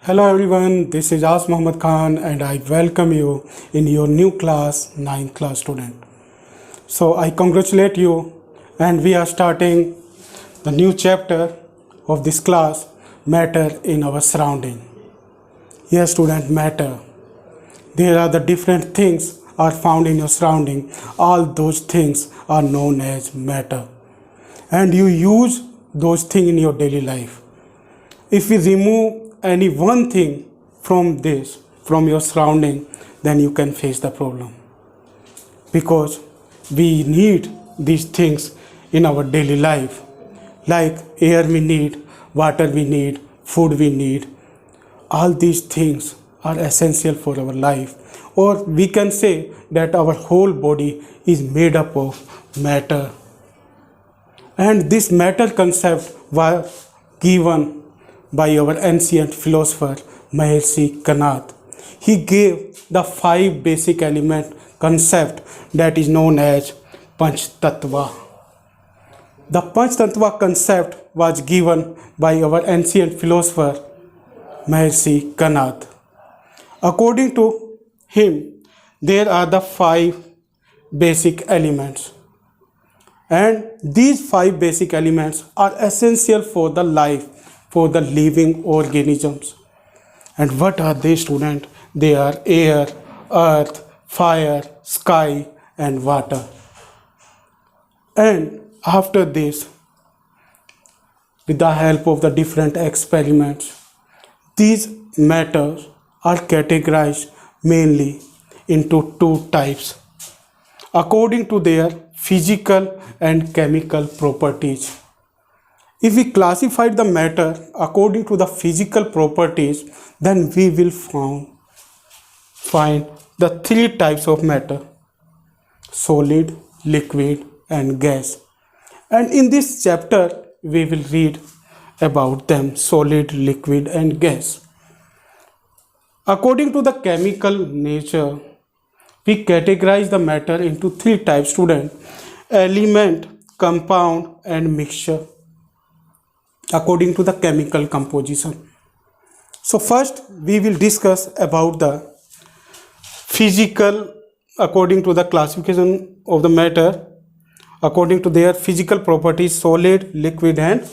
Hello everyone, this is As Muhammad Khan and I welcome you in your new class, 9th class student. So I congratulate you and we are starting the new chapter of this class, Matter in Our Surrounding. Yes student, matter. There are the different things are found in your surrounding. All those things are known as matter. And you use those things in your daily life. If we remove any one thing from your surrounding, then you can face the problem. Because we need these things in our daily life. Like air we need, water we need, food we need. All these things are essential for our life. Or we can say that our whole body is made up of matter. And this matter concept was given by our ancient philosopher Maharishi Kanath. He gave the 5 basic element concept that is known as Panch Tattva. The Panch Tattva concept was given by our ancient philosopher Maharishi Kanath. According to him, there are the 5 basic elements. And these 5 basic elements are essential for the life, for the living organisms. And what are they, student? They are air, earth, fire, sky and water. And after this, with the help of the different experiments, these matters are categorized mainly into 2 types according to their physical and chemical properties. If we classify the matter according to the physical properties, then we will find the 3 types of matter: solid, liquid and gas. And in this chapter, we will read about them: solid, liquid and gas. According to the chemical nature, we categorize the matter into 3 types, student: element, compound and mixture, according to the chemical composition. So first we will discuss about the physical according to the classification of the matter according to their physical properties: solid, liquid and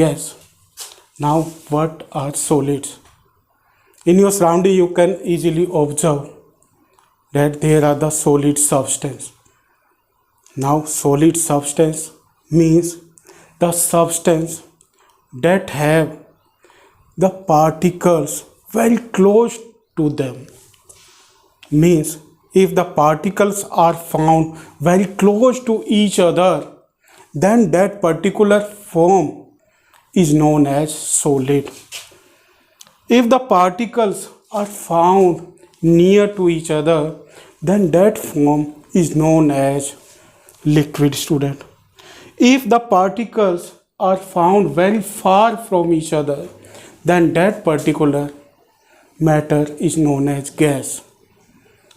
gas. Now what are solids? In your surrounding you can easily observe that there are the solid substance. Now solid substance means the substance that have the particles very close to them. Means if the particles are found very close to each other, then that particular form is known as solid. If the particles are found near to each other, then that form is known as liquid, student. If the particles are found very far from each other, then that particular matter is known as gas.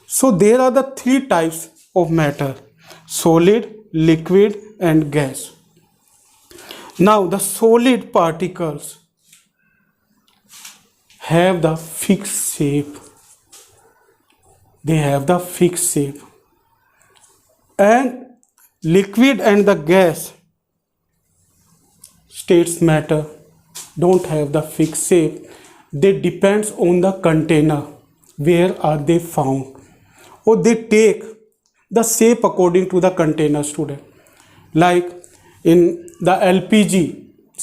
So there are the 3 types of matter: solid, liquid and gas. Now the solid particles have the fixed shape. They have the fixed shape. And liquid and the gas states matter don't have the fixed shape. They depends on the container where are they found, or they take the shape according to the container, student. Like in the LPG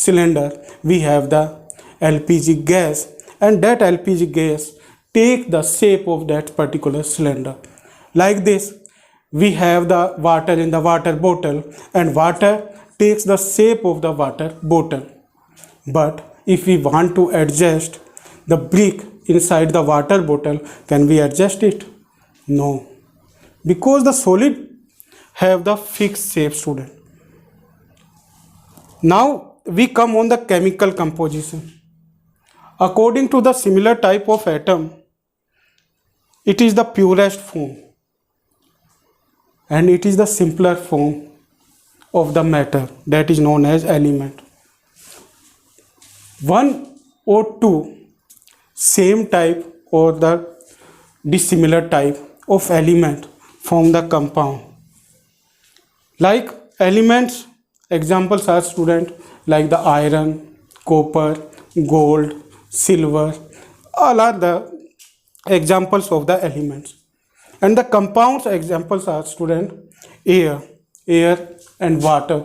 cylinder we have the LPG gas, and that LPG gas take the shape of that particular cylinder. Like this, we have the water in the water bottle, and water takes the shape of the water bottle. But if we want to adjust the brick inside the water bottle, can we adjust it? No, because the solid have the fixed shape, student. Now we come on the chemical composition. According to the similar type of atom, it is the purest form and it is the simpler form of the matter, that is known as element. One O2 same type or the dissimilar type of element form the compound. Like elements, examples are student like the iron, copper, gold, silver, all are the examples of the elements. And the compounds examples are student air and water.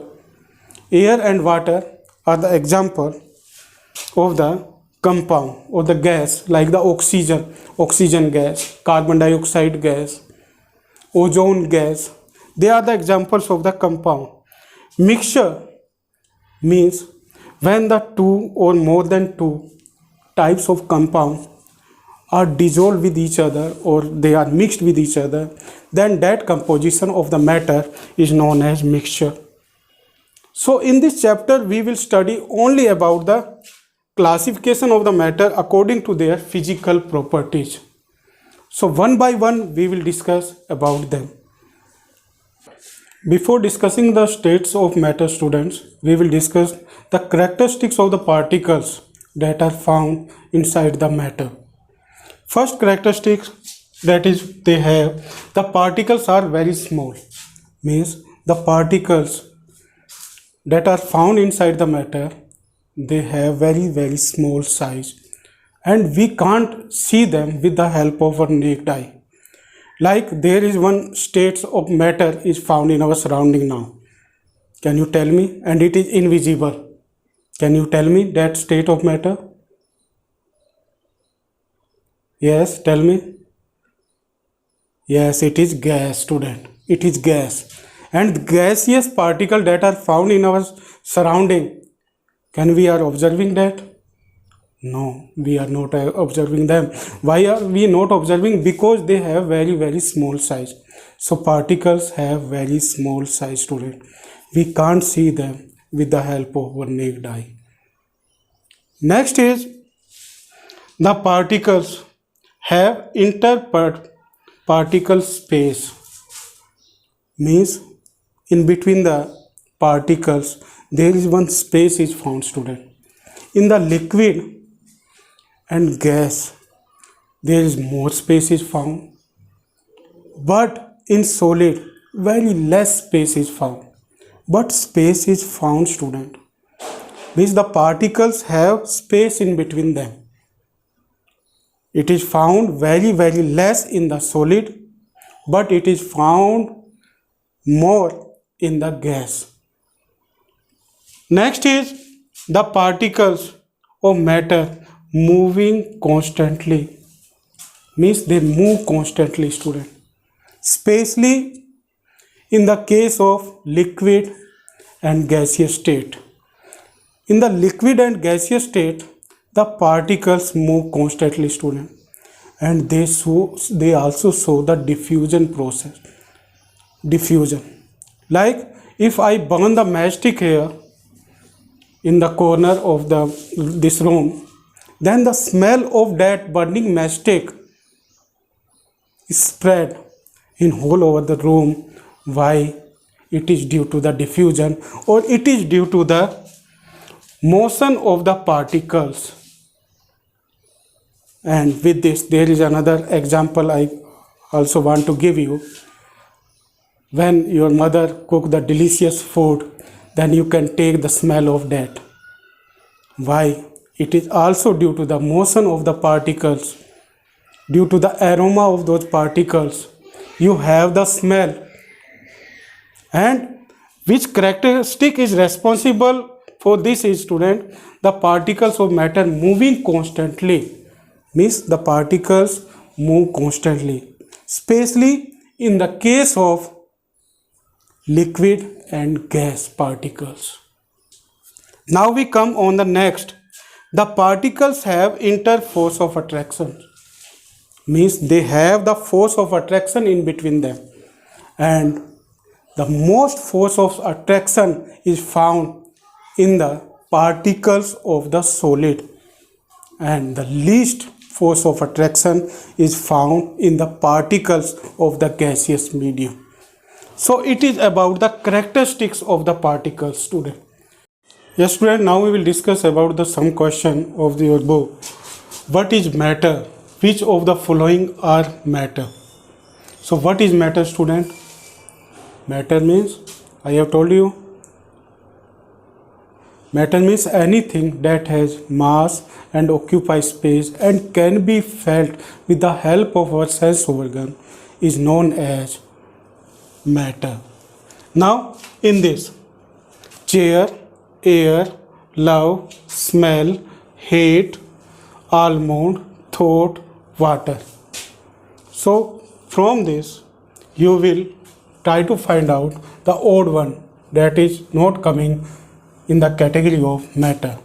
Air and water are the example of the compound or the gas like the oxygen gas, carbon dioxide gas, ozone gas. They are the examples of the compound. Mixture means when the two or more than two types of compound are dissolved with each other or they are mixed with each other, then that composition of the matter is known as mixture. So in this chapter we will study only about the classification of the matter according to their physical properties. So one by one we will discuss about them. Before discussing the states of matter, students, we will discuss the characteristics of the particles that are found inside the matter. First characteristic, that is they have, the particles are very small. Means the particles that are found inside the matter, they have very small size and we can't see them with the help of our naked eye. Like there is one state of matter is found in our surrounding now. Can you tell me? And it is invisible. Can you tell me that state of matter? Yes, tell me. Yes, it is gas, student. It is gas. And gaseous particles that are found in our surrounding, can we are observing that? No, we are not observing them. Why are we not observing? Because they have very small size. So particles have very small size, student. We can't see them with the help of our naked eye. Next is the particles have interparticle space. Means in between the particles there is one space is found, student. In the liquid and gas there is more space is found, but in solid very less space is found. But space is found, student. Means the particles have space in between them. It is found very less in the solid, but it is found more in the gas. Next is the particles of matter moving constantly. Means they move constantly, student. Especially in the case of liquid and gaseous state. In the liquid and gaseous state, the particles move constantly, student. And they also show the diffusion process. Diffusion. Like if I burn the matchstick here in the corner of this room, then the smell of that burning matchstick is spread in whole over the room. Why? It is due to the diffusion, or it is due to the motion of the particles. And with this there is another example I also want to give you. When your mother cook the delicious food, then you can take the smell of that. Why? It is also due to the motion of the particles. Due to the aroma of those particles, you have the smell. And which characteristic is responsible for this is, student, the particles of matter moving constantly. Means the particles move constantly, especially in the case of liquid and gas particles. Now we come on the next. The particles have interforce of attraction. Means they have the force of attraction in between them. And the most force of attraction is found in the particles of the solid. And the least force of attraction is found in the particles of the gaseous medium. So it is about the characteristics of the particles, student. Yes, student, now we will discuss about the some question of your book. What is matter? Which of the following are matter? So what is matter, student? Matter means, I have told you, matter means anything that has mass and occupies space and can be felt with the help of our sense organ is known as matter. Now in this, chair, air, love, smell, hate, almond, thought, water. So from this you will try to find out the odd one that is not coming in the category of matter.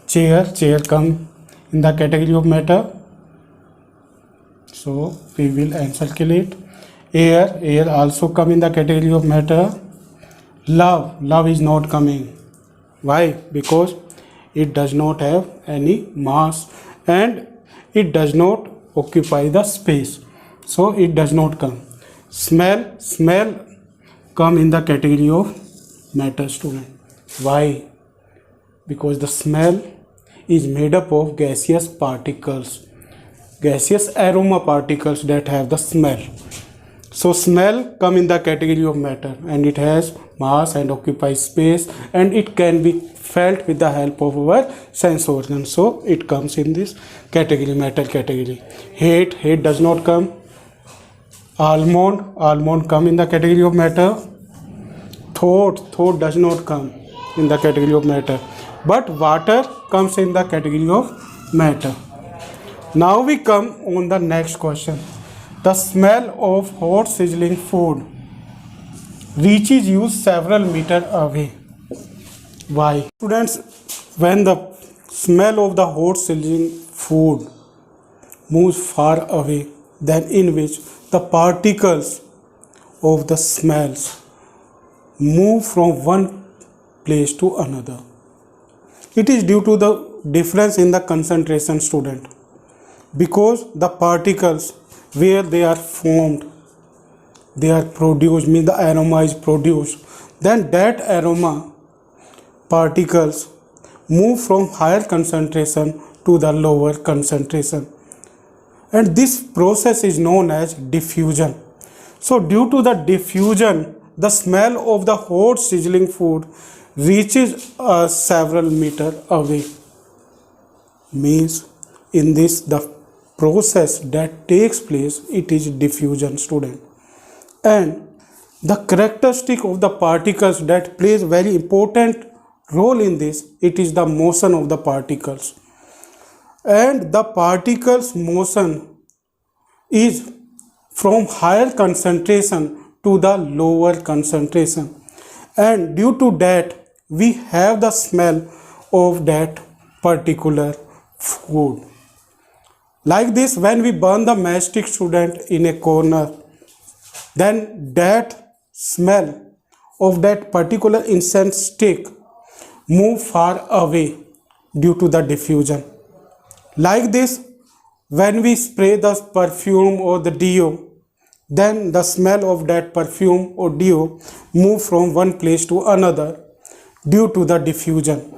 Chair come in the category of matter, so we will encirculate. Air also come in the category of matter. Love is not coming. Why? Because it does not have any mass and it does not occupy the space, so it does not come. Smell come in the category of matter, student. Why? Because the smell is made up of gaseous particles, gaseous aroma particles that have the smell. So smell come in the category of matter and it has mass and occupies space and it can be felt with the help of our sense organ. So it comes in this category, matter category. Hate does not come. Almond come in the category of matter. Thought does not come in the category of matter. But water comes in the category of matter. Now we come on the next question. The smell of hot sizzling food reaches you several meters away. Why? Students, when the smell of the hot sizzling food moves far away, then in which the particles of the smells move from one place to another. It is due to the difference in the concentration, student, because the particles where they are formed, they are produced, means the aroma is produced, then that aroma particles move from higher concentration to the lower concentration, and this process is known as diffusion. So due to the diffusion, the smell of the hot sizzling food reaches several meters away. Means in this the process that takes place, it is diffusion, student. And the characteristic of the particles that plays very important role in this, it is the motion of the particles. And the particles motion is from higher concentration to the lower concentration, and due to that we have the smell of that particular food. Like this, when we burn the matchstick, student, in a corner, then that smell of that particular incense stick move far away due to the diffusion. Like this, when we spray the perfume or the deo, then the smell of that perfume or deo move from one place to another due to the diffusion.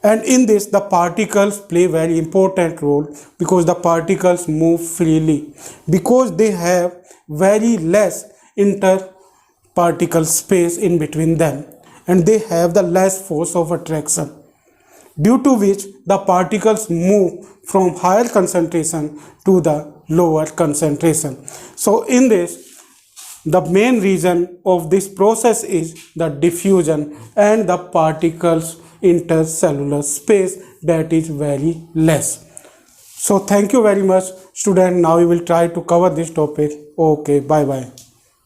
And in this the particles play very important role, because the particles move freely, because they have very less interparticle space in between them, and they have the less force of attraction, due to which the particles move from higher concentration to the lower concentration. So in this, the main reason of this process is the diffusion and the particles intercellular space that is very less. So thank you very much, student. Now we will try to cover this topic. Okay, bye bye.